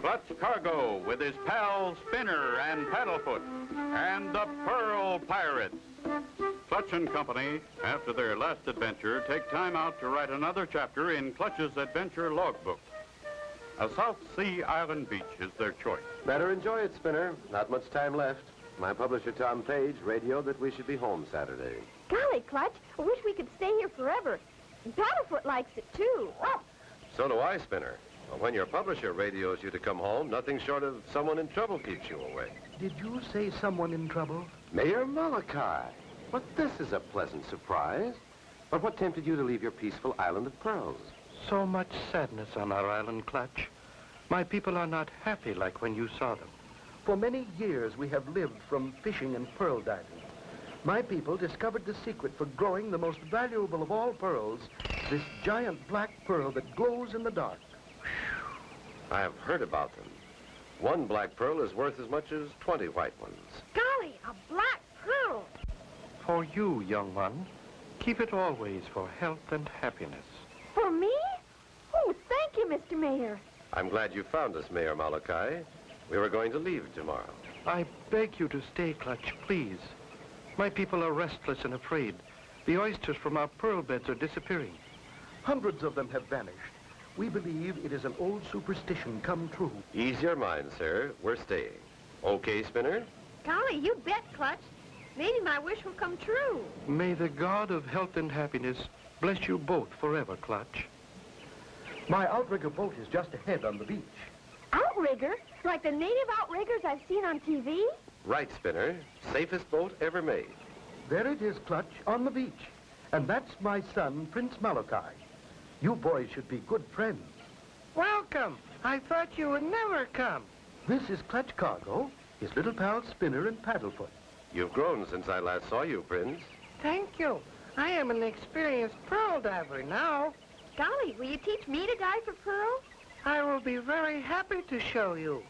Clutch Cargo with his pals Spinner and Paddlefoot and the Pearl Pirates. Clutch and Company, after their last adventure, take time out to write another chapter in Clutch's adventure logbook. A South Sea island beach is their choice. Better enjoy it, Spinner. Not much time left. My publisher, Tom Page, radioed that we should be home Saturday. Golly, Clutch, I wish we could stay here forever. And Paddlefoot likes it, too. So do I, Spinner. Well, when your publisher radios you to come home, nothing short of someone in trouble keeps you away. Did you say someone in trouble? Mayor Malachi. But this is a pleasant surprise. But what tempted you to leave your peaceful island of pearls? So much sadness on our island, Clutch. My people are not happy like when you saw them. For many years, we have lived from fishing and pearl diving. My people discovered the secret for growing the most valuable of all pearls, this giant black pearl that glows in the dark. I have heard about them. One black pearl is worth as much as 20 white ones. Golly, a black pearl. For you, young one, keep it always for health and happiness. For me? Oh, thank you, Mr. Mayor. I'm glad you found us, Mayor Malachi. We were going to leave tomorrow. I beg you to stay, Clutch, please. My people are restless and afraid. The oysters from our pearl beds are disappearing. Hundreds of them have vanished. We believe it is an old superstition come true. Ease your mind, sir. We're staying. Okay, Spinner? Golly, you bet, Clutch. Maybe my wish will come true. May the God of health and happiness bless you both forever, Clutch. My outrigger boat is just ahead on the beach. Outrigger? Like the native outriggers I've seen on TV? Right, Spinner. Safest boat ever made. There it is, Clutch, on the beach. And that's my son, Prince Malachi. You boys should be good friends. Welcome. I thought you would never come. This is Clutch Cargo, his little pals Spinner and Paddlefoot. You've grown since I last saw you, Prince. Thank you. I am an experienced pearl diver now. Golly, will you teach me to dive for pearls? I will be very happy to show you.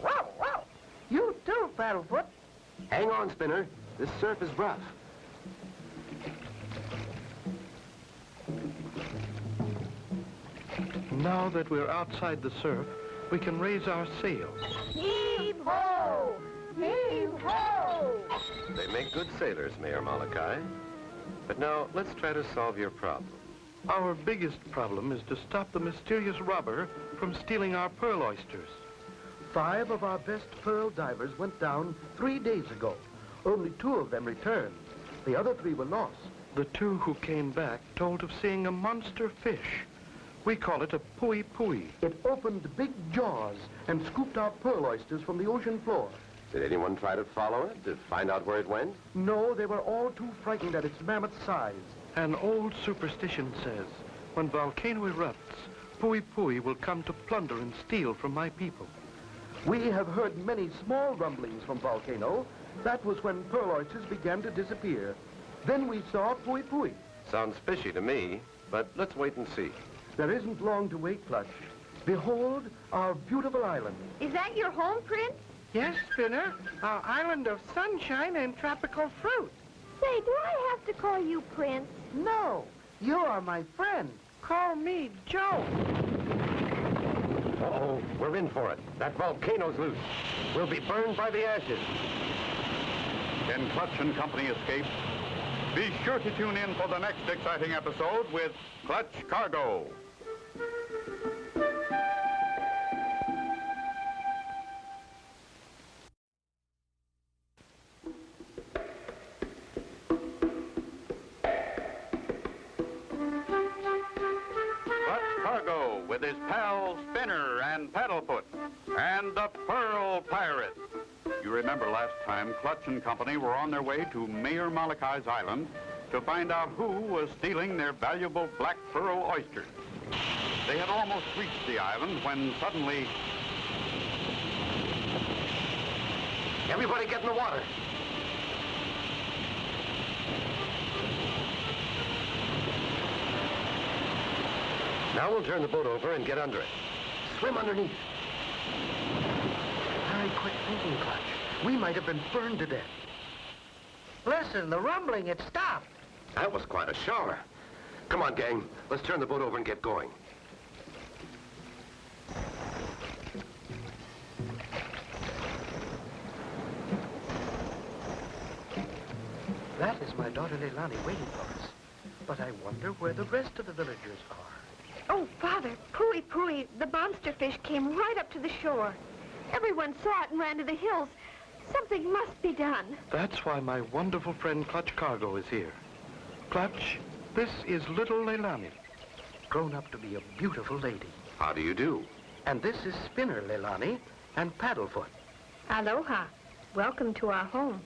Wow, wow. You too, Paddlefoot. Hang on, Spinner. This surf is rough. Now that we're outside the surf, we can raise our sails. Heave-ho! Heave-ho! They make good sailors, Mayor Malachi. But now, let's try to solve your problem. Our biggest problem is to stop the mysterious robber from stealing our pearl oysters. 5 of our best pearl divers went down 3 days ago. Only 2 of them returned. The other 3 were lost. The 2 who came back told of seeing a monster fish. We call it a pui-pui. It opened big jaws and scooped out pearl oysters from the ocean floor. Did anyone try to follow it, to find out where it went? No, they were all too frightened at its mammoth size. An old superstition says, when volcano erupts, pui-pui will come to plunder and steal from my people. We have heard many small rumblings from volcano. That was when pearl oysters began to disappear. Then we saw pui-pui. Sounds fishy to me, but let's wait and see. There isn't long to wait, Clutch. Behold our beautiful island. Is that your home, Prince? Yes, Spinner. Our island of sunshine and tropical fruit. Say, do I have to call you Prince? No, you are my friend. Call me Joe. Uh-oh, we're in for it. That volcano's loose. We'll be burned by the ashes. Can Clutch and Company escape? Be sure to tune in for the next exciting episode with Clutch Cargo. Cargo with his pals Spinner and Paddlefoot and the Pearl Pirates. You remember last time Clutch and Company were on their way to Mayor Malachi's island to find out who was stealing their valuable black pearl oysters. They had almost reached the island when suddenly... Everybody get in the water. Now we'll turn the boat over and get under it. Swim underneath. I quit thinking, Clutch. We might have been burned to death. Listen, the rumbling, it stopped. That was quite a shower. Come on, gang. Let's turn the boat over and get going. That is my daughter Leilani waiting for us. But I wonder where the rest of the villagers are. Oh, Father, Pooey Pooey, the monster fish came right up to the shore. Everyone saw it and ran to the hills. Something must be done. That's why my wonderful friend Clutch Cargo is here. Clutch, this is little Leilani, grown up to be a beautiful lady. How do you do? And this is Spinner Leilani and Paddlefoot. Aloha. Welcome to our home.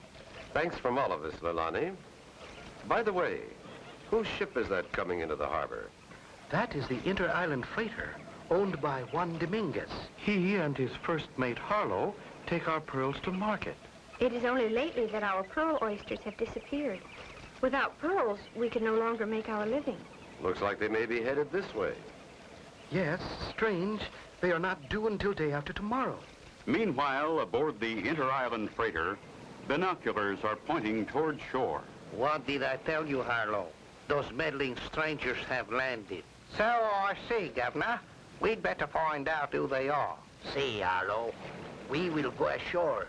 Thanks from all of us, Leilani. By the way, whose ship is that coming into the harbor? That is the Inter-Island Freighter, owned by Juan Dominguez. He and his first mate, Harlow, take our pearls to market. It is only lately that our pearl oysters have disappeared. Without pearls, we can no longer make our living. Looks like they may be headed this way. Yes, strange. They are not due until day after tomorrow. Meanwhile, aboard the Inter-Island Freighter, binoculars are pointing toward shore. What did I tell you, Harlow? Those meddling strangers have landed. So I see, Governor. We'd better find out who they are. See, Harlow, we will go ashore.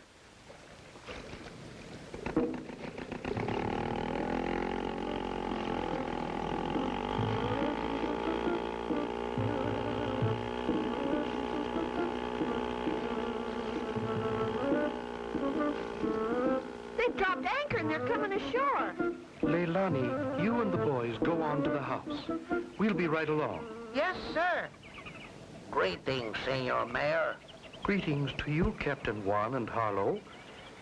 They've dropped anchor and they're coming ashore. Leilani, you and the boys go on to the house. We'll be right along. Yes, sir. Greetings, Senor Mayor. Greetings to you, Captain Juan and Harlow.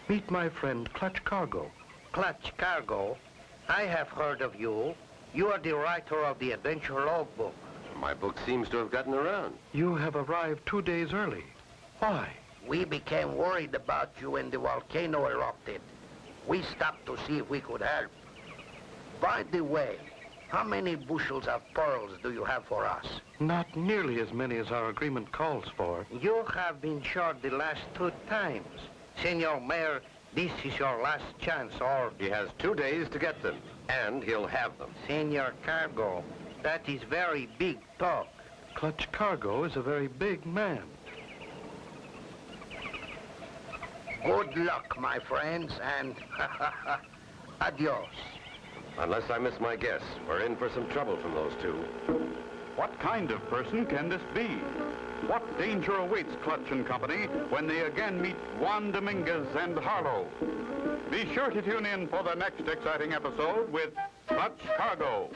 Meet my friend Clutch Cargo. Clutch Cargo. I have heard of you. You are the writer of the Adventure Logbook. My book seems to have gotten around. You have arrived 2 days early. Why? We became worried about you when the volcano erupted. We stopped to see if we could help. By the way, how many bushels of pearls do you have for us? Not nearly as many as our agreement calls for. You have been short the last 2 times. Senor Mayor, this is your last chance, or... He has 2 days to get them, and he'll have them. Senor Cargo, that is very big talk. Clutch Cargo is a very big man. Good luck, my friends, and adios. Unless I miss my guess, we're in for some trouble from those two. What kind of person can this be? What danger awaits Clutch and Company when they again meet Juan Dominguez and Harlow? Be sure to tune in for the next exciting episode with Clutch Cargo.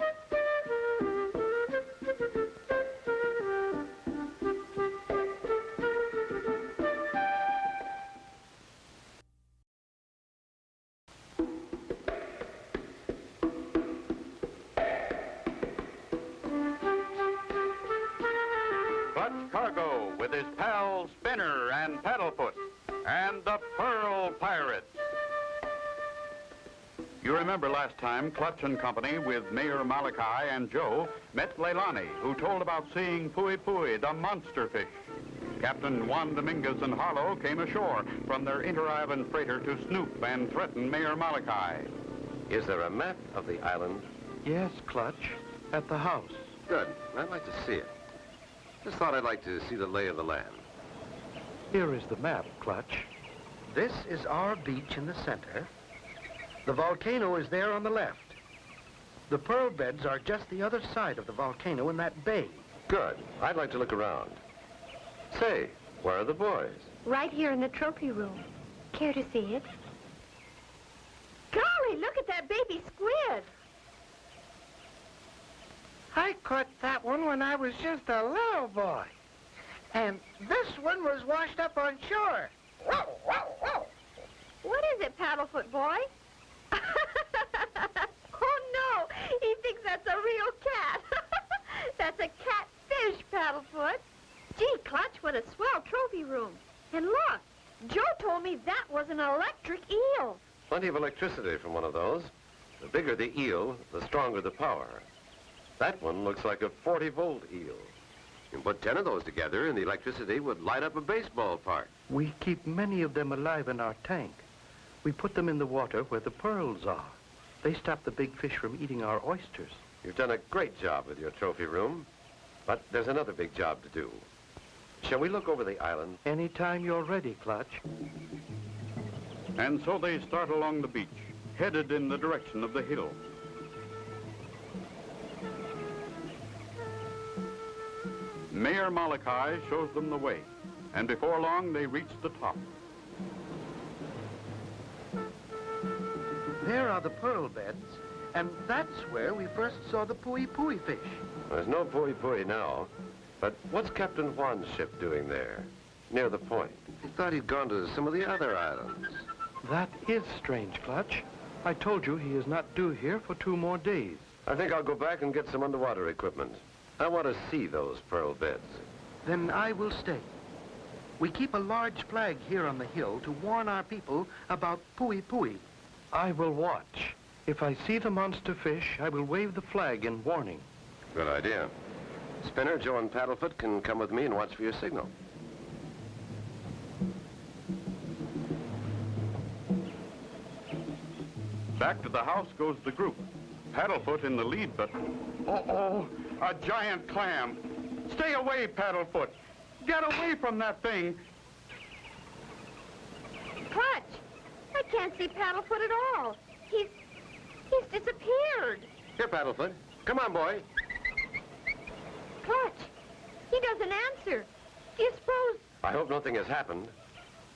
Clutch Cargo with his pals Spinner and Paddlefoot and the Pearl Pirates. You remember last time Clutch and Company with Mayor Malachi and Joe met Leilani, who told about seeing Pooey Pooey, the monster fish. Captain Juan Dominguez and Harlow came ashore from their Inter-Island Freighter to snoop and threaten Mayor Malachi. Is there a map of the island? Yes, Clutch, at the house. Good. I'd like to see it. Just thought I'd like to see the lay of the land. Here is the map, Clutch. This is our beach in the center. The volcano is there on the left. The pearl beds are just the other side of the volcano in that bay. Good. I'd like to look around. Say, where are the boys? Right here in the trophy room. Care to see it? Golly, look at that baby squid. I caught that one when I was just a little boy. And this one was washed up on shore. What is it, Paddlefoot boy? Oh, no. He thinks that's a real cat. That's a catfish, Paddlefoot. Gee, Clutch, what a swell trophy room. And look, Joe told me that was an electric eel. Plenty of electricity from one of those. The bigger the eel, the stronger the power. That one looks like a 40-volt eel. You can put 10 of those together and the electricity would light up a baseball park. We keep many of them alive in our tank. We put them in the water where the pearls are. They stop the big fish from eating our oysters. You've done a great job with your trophy room, but there's another big job to do. Shall we look over the island? Anytime you're ready, Clutch. And so they start along the beach, headed in the direction of the hill. Mayor Malachi shows them the way, and before long they reach the top. There are the pearl beds, and that's where we first saw the pui-pui fish. There's no pui-pui now, but what's Captain Juan's ship doing there, near the point? He thought he'd gone to some of the other islands. That is strange, Clutch. I told you he is not due here for 2 more days. I think I'll go back and get some underwater equipment. I want to see those pearl beds. Then I will stay. We keep a large flag here on the hill to warn our people about pui-pui. I will watch. If I see the monster fish, I will wave the flag in warning. Good idea. Spinner, Joe, and Paddlefoot can come with me and watch for your signal. Back to the house goes the group. Paddlefoot in the lead, but... Oh, a giant clam. Stay away, Paddlefoot. Get away from that thing. Clutch, I can't see Paddlefoot at all. He's disappeared. Here, Paddlefoot. Come on, boy. Clutch, he doesn't answer. Do you suppose... I hope nothing has happened.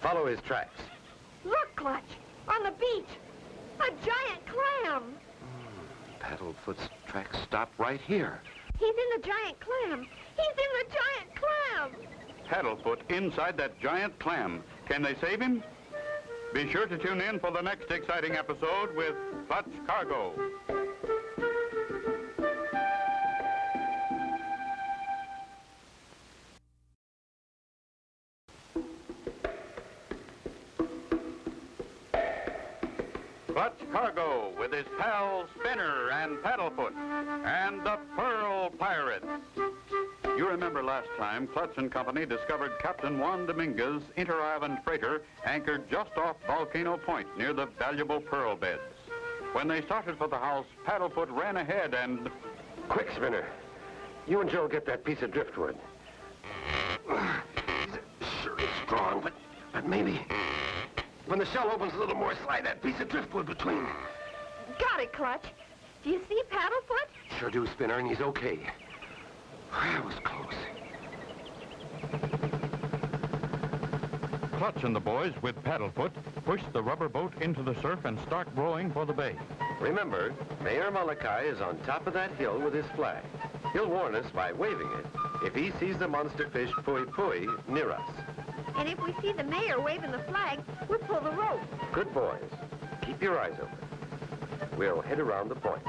Follow his tracks. Look, Clutch, on the beach. A giant clam. Paddlefoot's tracks stop right here. He's in the giant clam. He's in the giant clam. Paddlefoot inside that giant clam. Can they save him? Be sure to tune in for the next exciting episode with Clutch Cargo. Clutch Cargo with his pals Spinner and Paddlefoot and the Pearl Pirates. You remember last time Clutch and Company discovered Captain Juan Dominguez' inter-island freighter anchored just off Volcano Point near the valuable pearl beds. When they started for the house, Paddlefoot ran ahead and... Quick, Spinner. You and Joe get that piece of driftwood. Sure it's strong, but maybe... When the shell opens a little more, slide that piece of driftwood between. Got it, Clutch. Do you see Paddlefoot? Sure do, Spinner, and he's okay. That was close. Clutch and the boys, with Paddlefoot, push the rubber boat into the surf and start rowing for the bay. Remember, Mayor Malachi is on top of that hill with his flag. He'll warn us by waving it if he sees the monster fish pui-pui near us. And if we see the mayor waving the flag, we'll pull the rope. Good boys. Keep your eyes open. We'll head around the point.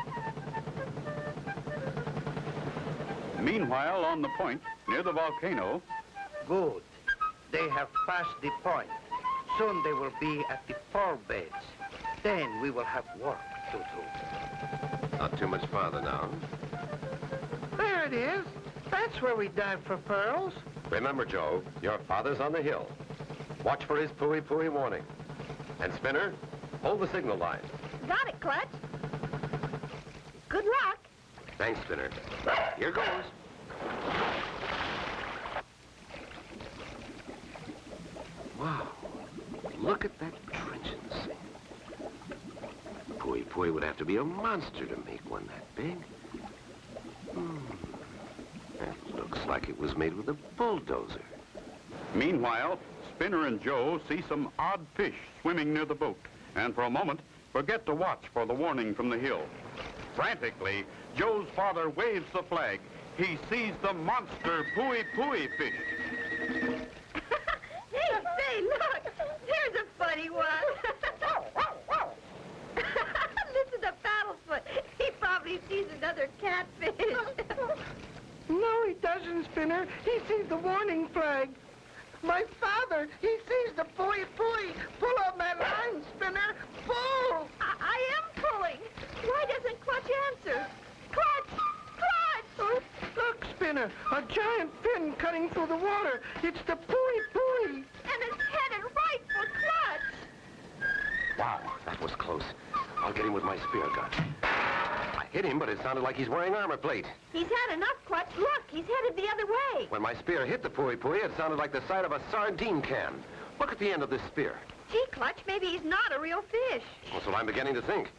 Meanwhile, on the point, near the volcano... Good. They have passed the point. Soon they will be at the pearl beds. Then we will have work to do. Not too much farther now. There it is. That's where we dive for pearls. Remember, Joe, your father's on the hill. Watch for his pui-pui warning. And Spinner, hold the signal line. Got it, Clutch. Good luck. Thanks, Spinner. Here goes. Wow. Look at that trench in the sand. Pui-pui would have to be a monster to make one that big. That looks like it was made with a bulldozer. Meanwhile, Spinner and Joe see some odd fish swimming near the boat, and for a moment, forget to watch for the warning from the hill. Frantically, Joe's father waves the flag. He sees the monster pui-pui fish. Hey, look! There's a funny one. Listen to Paddlefoot. He probably sees another catfish. No, he doesn't, Spinner. He sees the warning flag. My father, he sees the pui-pui. Pull on that line, Spinner. Pull! I am pulling. Why doesn't Clutch answer? Clutch! Clutch! Oh, look, Spinner. A giant fin cutting through the water. It's the pui-pui. And it's headed right for Clutch. Wow, that was close. I'll get him with my spear gun. I hit him, but it sounded like he's wearing armor plate. He's had enough, Clutch. Look, he's headed the other way. When my spear hit the pui-pui, it sounded like the side of a sardine can. Look at the end of this spear. Gee, Clutch, maybe he's not a real fish. That's what I'm beginning to think.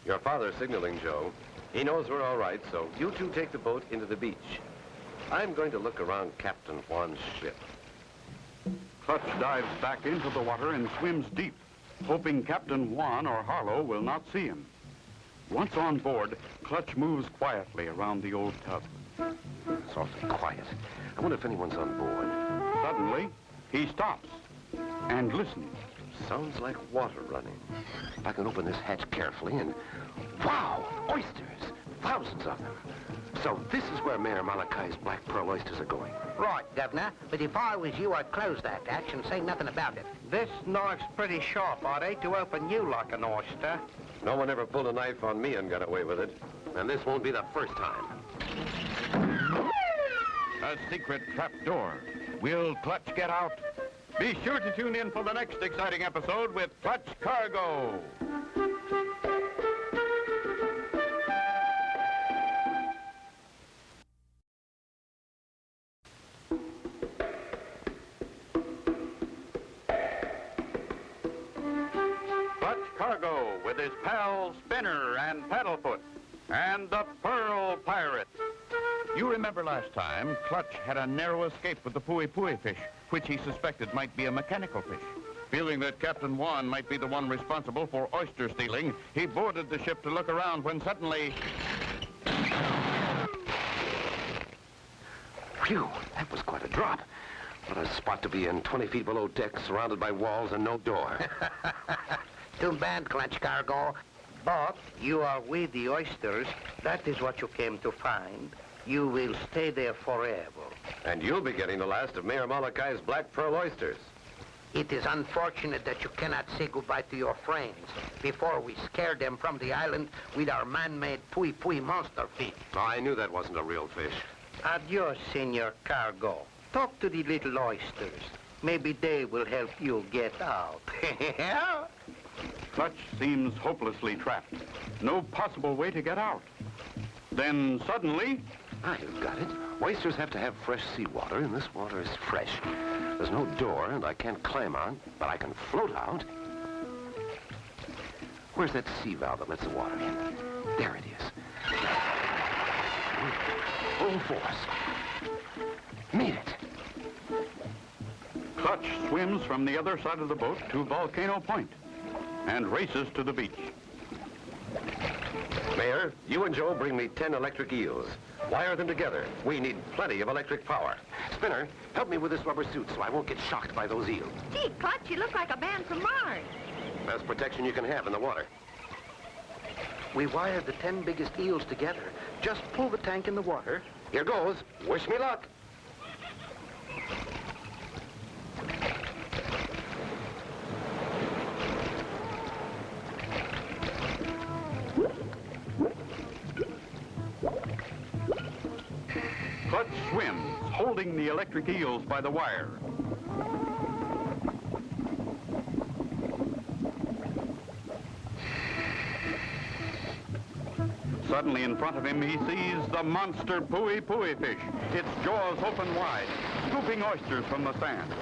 Your father's signaling, Joe. He knows we're all right, so you two take the boat into the beach. I'm going to look around Captain Juan's ship. Clutch dives back into the water and swims deep, hoping Captain Juan or Harlow will not see him. Once on board, Clutch moves quietly around the old tub. It's awfully quiet. I wonder if anyone's on board. Suddenly, he stops and listens. Sounds like water running. If I can open this hatch carefully and... Wow! Oysters! Thousands of them. So this is where Mayor Malachi's black pearl oysters are going. Right, Governor. But if I was you, I'd close that hatch and say nothing about it. This knife's pretty sharp. I'd hate to open you like an oyster. No one ever pulled a knife on me and got away with it. And this won't be the first time. A secret trap door. Will Clutch get out? Be sure to tune in for the next exciting episode with Clutch Cargo. Clutch Cargo with his pals Spinner and Paddlefoot and the Pearl Pirate. You remember last time, Clutch had a narrow escape with the Pui fish, which he suspected might be a mechanical fish. Feeling that Captain Juan might be the one responsible for oyster stealing, he boarded the ship to look around when suddenly... Phew, that was quite a drop. What a spot to be in, 20 feet below deck, surrounded by walls and no door. Too bad, Clutch Cargo. But you are with the oysters. That is what you came to find. You will stay there forever. And you'll be getting the last of Mayor Malachi's black pearl oysters. It is unfortunate that you cannot say goodbye to your friends before we scare them from the island with our man-made Pui monster fish. I knew that wasn't a real fish. Adios, Senor Cargo. Talk to the little oysters. Maybe they will help you get out. Clutch seems hopelessly trapped. No possible way to get out. Then suddenly... I've got it. Oysters have to have fresh seawater, and this water is fresh. There's no door, and I can't climb out, but I can float out. Where's that sea valve that lets the water in? There it is. Full force. Made it. Clutch swims from the other side of the boat to Volcano Point and races to the beach. Mayor, you and Joe bring me 10 electric eels. Wire them together. We need plenty of electric power. Spinner, help me with this rubber suit so I won't get shocked by those eels. Gee, Clutch, you look like a man from Mars. Best protection you can have in the water. We wired the 10 biggest eels together. Just pull the tank in the water. Here goes. Wish me luck. Clutch swims, holding the electric eels by the wire. Suddenly in front of him, he sees the monster Pui fish, its jaws open wide, scooping oysters from the sand.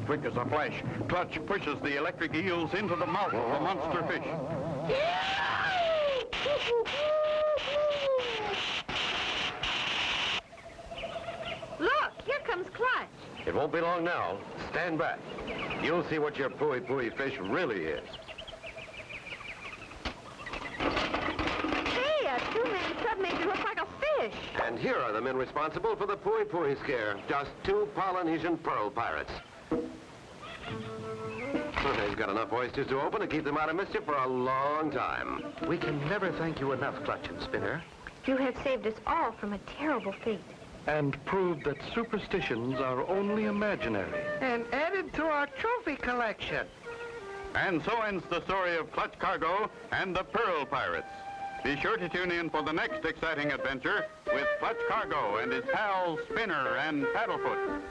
Quick as a flash, Clutch pushes the electric eels into the mouth of the monster fish. Look, here comes Clutch. It won't be long now. Stand back. You'll see what your Pui fish really is. Hey, a two-man sub makes it look like a fish. And here are the men responsible for the Pui scare. Just 2 Polynesian pearl pirates. They've got enough oysters to open to keep them out of mischief for a long time. We can never thank you enough, Clutch and Spinner. You have saved us all from a terrible fate. And proved that superstitions are only imaginary. And added to our trophy collection. And so ends the story of Clutch Cargo and the Pearl Pirates. Be sure to tune in for the next exciting adventure with Clutch Cargo and his pals Spinner and Paddlefoot.